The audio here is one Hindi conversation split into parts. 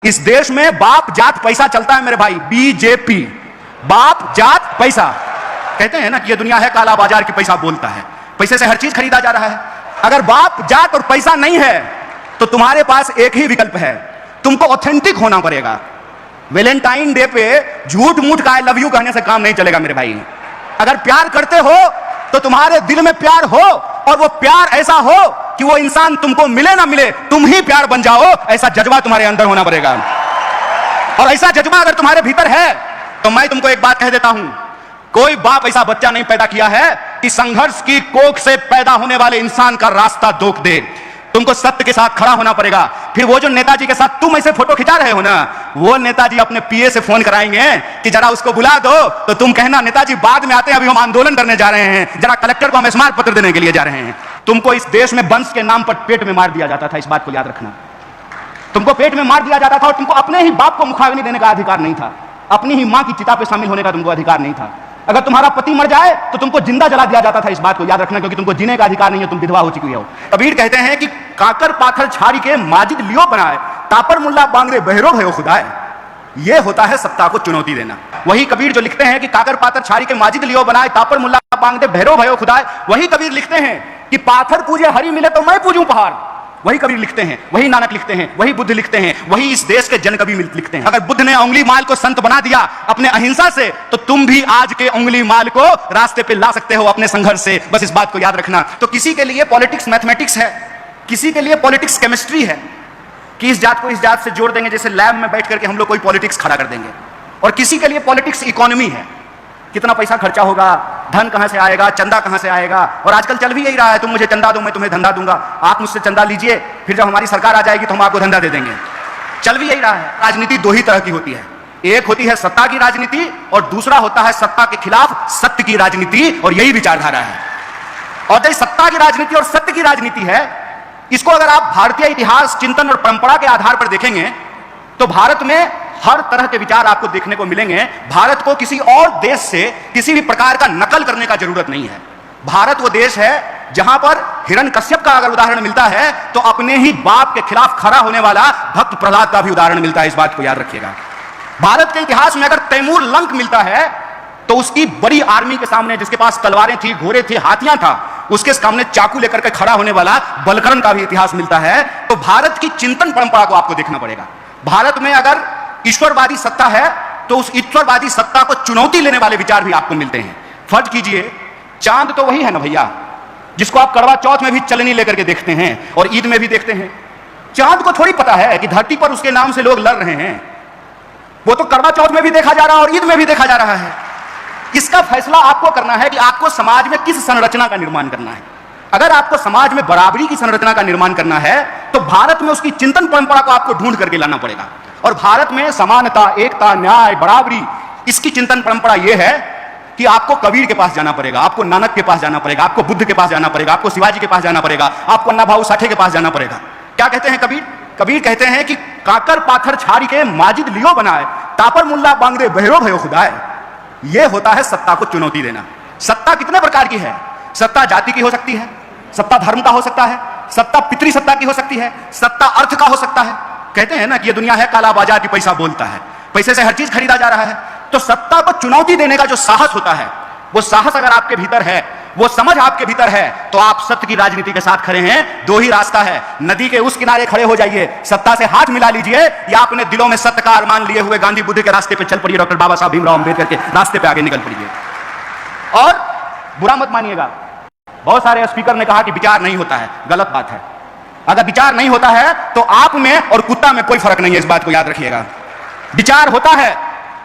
इस देश में बाप जात पैसा चलता है मेरे भाई, बीजेपी, बाप जात पैसा। कहते हैं ना कि ये दुनिया है काला बाजार की, पैसा बोलता है, पैसे से हर चीज खरीदा जा रहा है। अगर बाप जात और पैसा नहीं है तो तुम्हारे पास एक ही विकल्प है, तुमको ऑथेंटिक होना पड़ेगा। वैलेंटाइन डे पे झूठ मूठ का आई लव यू कहने से काम नहीं चलेगा मेरे भाई। अगर प्यार करते हो तो तुम्हारे दिल में प्यार हो, और वो प्यार ऐसा हो कि वो इंसान तुमको मिले ना मिले तुम ही प्यार बन जाओ, ऐसा जज्बा तुम्हारे अंदर होना पड़ेगा। और ऐसा जज्बा अगर तुम्हारे भीतर है तो मैं तुमको एक बात कह देता हूं, कोई बाप ऐसा बच्चा नहीं पैदा किया है कि संघर्ष की कोख से पैदा होने वाले इंसान का रास्ता रोक दे। तुमको सत्य के साथ खड़ा होना पड़ेगा। फिर वो जो नेताजी के साथ तुम ऐसे फोटो खिंचा रहे हो ना, वो नेताजी अपने पीए से फोन कराएंगे कि जरा उसको बुला दो, तो तुम कहना नेताजी बाद में आते हैं, अभी हम आंदोलन करने जा रहे हैं, जरा कलेक्टर को हम स्मारक पत्र देने के लिए जा रहे हैं। तुमको इस देश में वंश के नाम पर पेट में मार दिया जाता था, इस बात को याद रखना। तुमको पेट में मार दिया जाता था और तुमको अपने ही बाप को मुखाग्नि देने का अधिकार नहीं था, अपनी ही मां की चिता पे शामिल होने का तुमको अधिकार नहीं था। अगर तुम्हारा पति मर जाए तो तुमको जिंदा जला दिया जाता था, इस बात को याद रखना, क्योंकि तुमको जीने का अधिकार नहीं है, तुम विधवा हो चुकी हो। कबीर कहते हैं कि काकर पाथर छाड़ी के माजिद लियो बनाए, तापर मुल्ला बांगरे बहरो भयो खुदाए। ये होता है सत्ता को चुनौती देना। वही कबीर जो लिखते हैं कि काकर पाथर छाड़ी के माजिद लियो बनाए, तापर मुल्ला बांगरे बहरो भयो खुदाए, वही कबीर लिखते हैं कि पाथर पूजे हरि मिले तो मैं पूजूं पहाड़। वही कबीर लिखते हैं, वही नानक लिखते हैं, वही बुद्ध लिखते हैं, वही इस देश के जन कवि लिखते हैं। अगर बुद्ध ने उंगली माल को संत बना दिया अपने अहिंसा से, तो तुम भी आज के उंगली माल को रास्ते पे ला सकते हो अपने संघर्ष से। बस इस बात को याद रखना। तो किसी के लिए पॉलिटिक्स मैथमेटिक्स है, किसी के लिए पॉलिटिक्स केमिस्ट्री है कि इस जात को इस जात से जोड़ देंगे, जैसे लैब में बैठ करके हम लोग कोई पॉलिटिक्स खड़ा कर देंगे। और किसी के लिए पॉलिटिक्स इकोनॉमी है, कितना पैसा खर्चा होगा, धन कहां से आएगा, चंदा कहां से आएगा। और आजकल चल भी यही रहा है, तुम मुझे चंदा दो मैं तुम्हें धंधा दूंगा, आप मुझसे चंदा लीजिए, फिर जब हमारी सरकार आ जाएगी तो हम आपको धंधा दे देंगे। चल भी यही रहा है। राजनीति दो ही तरह की होती है, एक होती है सत्ता की राजनीति और दूसरा होता है सत्ता के खिलाफ सत्य की राजनीति, और यही विचारधारा है। और जो सत्ता की राजनीति और सत्य की राजनीति है, इसको अगर आप भारतीय इतिहास, चिंतन और परंपरा के आधार पर देखेंगे तो भारत में हर तरह के विचार आपको देखने को मिलेंगे। भारत को किसी और देश से किसी भी प्रकार का नकल करने का जरूरत नहीं है। भारत वो देश है जहां पर हिरण्यकश्यप का अगर उदाहरण मिलता है तो अपने ही बाप के खिलाफ खड़ा होने वाला भक्त प्रहलाद का भी उदाहरण मिलता है, इस बात को याद रखिएगा। भारत के इतिहास में अगर तैमूर लंक मिलता है तो उसकी बड़ी आर्मी के सामने, जिसके पास तलवारें थी, घोड़े थे, हाथियां था, उसके सामने चाकू लेकर के खड़ा होने वाला बलकरण का भी इतिहास मिलता है। तो भारत की चिंतन परंपरा को आपको देखना पड़ेगा। भारत में अगर ईश्वरवादी सत्ता है तो उस ईश्वरवादी सत्ता को चुनौती लेने वाले विचार भी आपको मिलते हैं। फर्ज कीजिए, चांद तो वही है ना भैया जिसको आप करवा चौथ में भी चलनी लेकर के देखते हैं और ईद में भी देखते हैं। चांद को थोड़ी पता है कि धरती पर उसके नाम से लोग लड़ रहे हैं। वो तो करवा चौथ में भी देखा जा रहा है और ईद में भी देखा जा रहा है। इसका फैसला आपको करना है कि आपको समाज में किस संरचना का निर्माण करना है। अगर आपको समाज में बराबरी की संरचना का निर्माण करना है तो भारत में उसकी चिंतन परंपरा को आपको ढूंढ करके लाना पड़ेगा। और भारत में समानता, एकता, न्याय, बराबरी, इसकी चिंतन परंपरा यह है कि आपको कबीर के पास जाना पड़ेगा, आपको नानक के पास जाना पड़ेगा, आपको बुद्ध के पास जाना पड़ेगा, आपको शिवाजी के पास जाना पड़ेगा, आपको अन्ना भाऊ साठे के पास जाना पड़ेगा। क्या कहते हैं कबीर? कबीर कहते हैं कि काकर पाथर छाड़ी के माजिद लियो बनाए, तापर मुल्ला बांगरे बहरो भयो खुदाए। यह होता है सत्ता को चुनौती देना। सत्ता कितने प्रकार की है? सत्ता जाति की हो सकती है, सत्ता धर्म का हो सकता है, सत्ता पितृ सत्ता की हो सकती है, सत्ता अर्थ का हो सकता है। कहते हैं ना कि ये दुनिया है काला बाजार की, पैसा बोलता है, पैसे से हर चीज खरीदा जा रहा है। तो सत्ता को चुनौती देने का जो साहस होता है, वो साहस अगर आपके भीतर है, वो समझ आपके भीतर है, तो आप सत्य की राजनीति के साथ खड़े हैं। दो ही रास्ता है, नदी के उस किनारे खड़े हो जाइए, सत्ता से हाथ मिला लीजिए, या अपने दिलों में सत्य का अरमान लिए हुए गांधी बुद्ध के रास्ते पे चल पड़िए, डॉक्टर बाबा साहब भीमराव अम्बेडकर के रास्ते पे आगे निकल पड़िए। और बुरा मत मानिएगा, बहुत सारे स्पीकर ने कहा कि विचार नहीं होता है, गलत बात है। अगर विचार नहीं होता है तो आप में और कुत्ता में कोई फर्क नहीं है, इस बात को याद रखिएगा। विचार होता है,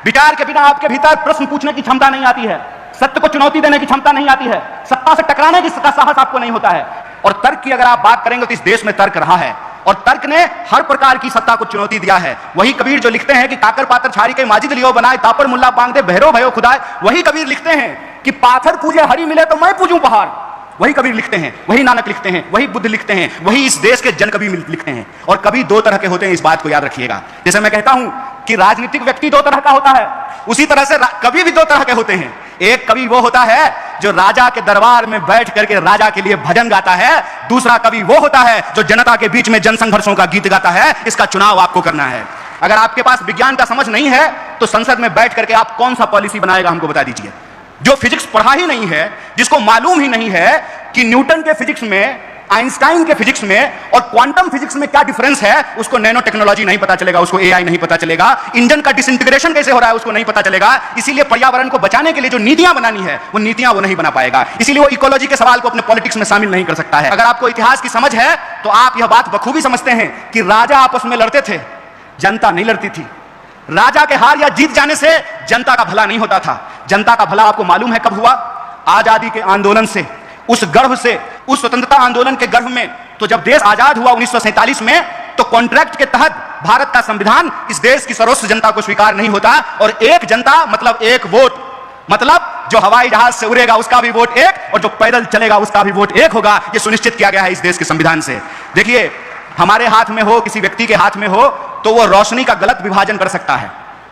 विचार के बिना आपके भीतर प्रश्न पूछने की क्षमता नहीं आती है, सत्य को चुनौती देने की क्षमता नहीं आती है, सत्ता से टकराने की साहस आपको नहीं होता है। और तर्क की अगर आप बात करेंगे तो इस देश में तर्क रहा है और तर्क ने हर प्रकार की सत्ता को चुनौती दिया है। वही कबीर जो लिखते हैं कि काकर पाथर छाड़ी के माजिद लियो बनाए, तापर मुल्ला बांगदे बहरो भयो खुदाए। वही कबीर लिखते हैं कि पाथर पूजे हरि मिले तो मैं पूजूं पहाड़। वही कबीर लिखते हैं, वही नानक लिखते हैं, वही बुद्ध लिखते हैं, वही इस देश के जन कवि लिखते हैं। और कवि दो तरह के होते हैं, इस बात को याद रखिएगा। जैसे मैं कहता हूं कि राजनीतिक व्यक्ति दो तरह का होता है, उसी तरह से कवि भी दो तरह के होते हैं। एक कवि वो होता है जो राजा के दरबार में बैठ करके राजा के लिए भजन गाता है, दूसरा कवि वो होता है जो जनता के बीच में जनसंघर्षों का गीत गाता है। इसका चुनाव आपको करना है। अगर आपके पास विज्ञान का समझ नहीं है तो संसद में बैठ करके आप कौन सा पॉलिसी बनाएगा हमको बता दीजिए। जो फिजिक्स पढ़ा ही नहीं है, जिसको मालूम ही नहीं है कि न्यूटन के फिजिक्स में, आइंस्टाइन के फिजिक्स में और क्वांटम फिजिक्स में क्या डिफरेंस है, उसको नैनो टेक्नोलॉजी नहीं पता चलेगा, उसको एआई नहीं पता चलेगा, इंजन का डिसइंटीग्रेशन कैसे हो रहा है उसको नहीं पता चलेगा। इसीलिए पर्यावरण को बचाने के लिए जो नीतियां बनानी है वो नीतियां वो नहीं बना पाएगा। इसीलिए वो इकोलॉजी के सवाल को अपने पॉलिटिक्स में शामिल नहीं कर सकता है। अगर आपको इतिहास की समझ है तो आप यह बात बखूबी समझते हैं कि राजा आपस में लड़ते थे, जनता नहीं लड़ती थी। राजा के हार या जीत जाने से जनता का भला नहीं होता था। जनता का भला आपको मालूम है कब हुआ? आजादी के आंदोलन से, उस गर्भ से, उस स्वतंत्रता आंदोलन के गर्भ में। तो जब देश आजाद हुआ 1947 में, तो कॉन्ट्रैक्ट के तहत भारत का संविधान इस देश की सर्वोच्च जनता को स्वीकार नहीं होता। और एक जनता मतलब एक वोट, मतलब जो हवाई जहाज से उड़ेगा उसका भी वोट एक और जो पैदल चलेगा उसका भी वोट एक होगा। यह सुनिश्चित किया गया है इस देश के संविधान से। देखिए, हमारे हाथ में हो, किसी व्यक्ति के हाथ में हो, तो वो रोशनी का गलत विभाजन कर सकता है,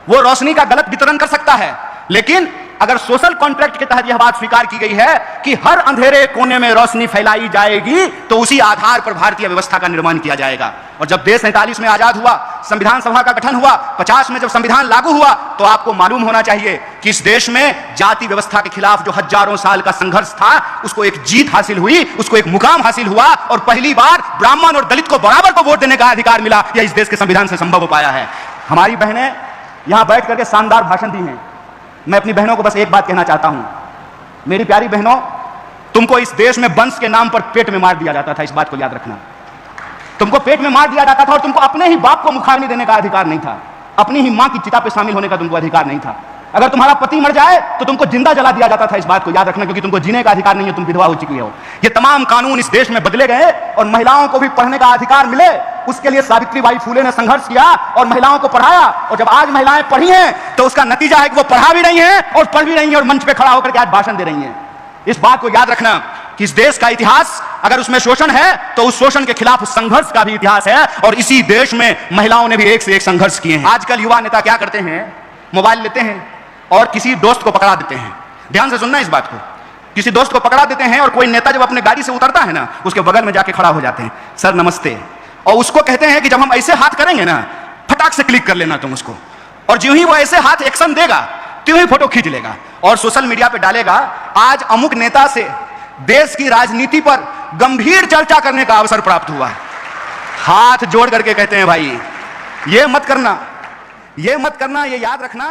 वो रोशनी का गलत वितरण कर सकता है। लेकिन अगर सोशल कॉन्ट्रैक्ट के तहत यह बात स्वीकार की गई है कि हर अंधेरे कोने में रोशनी फैलाई जाएगी, तो उसी आधार पर भारतीय व्यवस्था का निर्माण किया जाएगा। और जब देश 47 में आजाद हुआ, संविधान सभा का गठन हुआ, 50 में जब संविधान लागू हुआ, तो आपको मालूम होना चाहिए कि इस देश में जाति व्यवस्था के खिलाफ जो हजारों साल का संघर्ष था, उसको एक जीत हासिल हुई, उसको एक मुकाम हासिल हुआ और पहली बार ब्राह्मण और दलित को बराबर को वोट देने का अधिकार मिला। यह इस देश के संविधान से संभव हो पाया है। हमारी बहनें यहां बैठ करके शानदार भाषण दी हैं। मैं अपनी बहनों को बस एक बात कहना चाहता हूं, मेरी प्यारी बहनों, तुमको इस देश में वंश के नाम पर पेट में मार दिया जाता था, इस बात को याद रखना। तुमको पेट में मार दिया जाता था और तुमको अपने ही बाप को मुखाग्नि देने का अधिकार नहीं था, अपनी ही मां की चिता पे शामिल होने का तुमको अधिकार नहीं था। अगर तुम्हारा पति मर जाए तो तुमको जिंदा जला दिया जाता था, इस बात को याद रखना, क्योंकि तुमको जीने का अधिकार नहीं है, तुम विधवा हो चुकी हो। ये तमाम कानून इस देश में बदले गए और महिलाओं को भी पढ़ने का अधिकार मिले, उसके लिए सावित्रीबाई फूले ने संघर्ष किया और महिलाओं को पढ़ाया। और जब आज महिलाएं पढ़ी हैं तो उसका नतीजा है कि वो पढ़ा भी नहीं है और पढ़ भी नहीं है और मंच पे खड़ा होकर के आज भाषण दे रही हैं। इस बात को याद रखना कि इस देश का इतिहास, अगर उसमें शोषण है तो उस शोषण के खिलाफ संघर्ष का भी इतिहास है और इसी देश में महिलाओं ने भी एक से एक संघर्ष किए हैं। आजकल युवा नेता क्या करते हैं? मोबाइल लेते हैं और किसी दोस्त को पकड़ा देते हैं। ध्यान से सुनना इस बात को। किसी दोस्त को पकड़ा देते हैं और कोई नेता जब अपने गाड़ी से उतरता है ना, उसके बगल में जाके खड़ा हो जाते हैं, सर नमस्ते, और उसको कहते हैं कि जब हम ऐसे हाथ करेंगे ना, फटाक से क्लिक कर लेना तुम उसको। और जो ही वो ऐसे हाथ एक्शन देगा त्यों ही फोटो खींच लेगा और सोशल मीडिया पे डालेगा। आज अमुक नेता से देश की राजनीति पर गंभीर चर्चा करने का अवसर प्राप्त हुआ। हाथ जोड़ करके कहते हैं भाई ये मत करना, ये मत करना, ये याद रखना।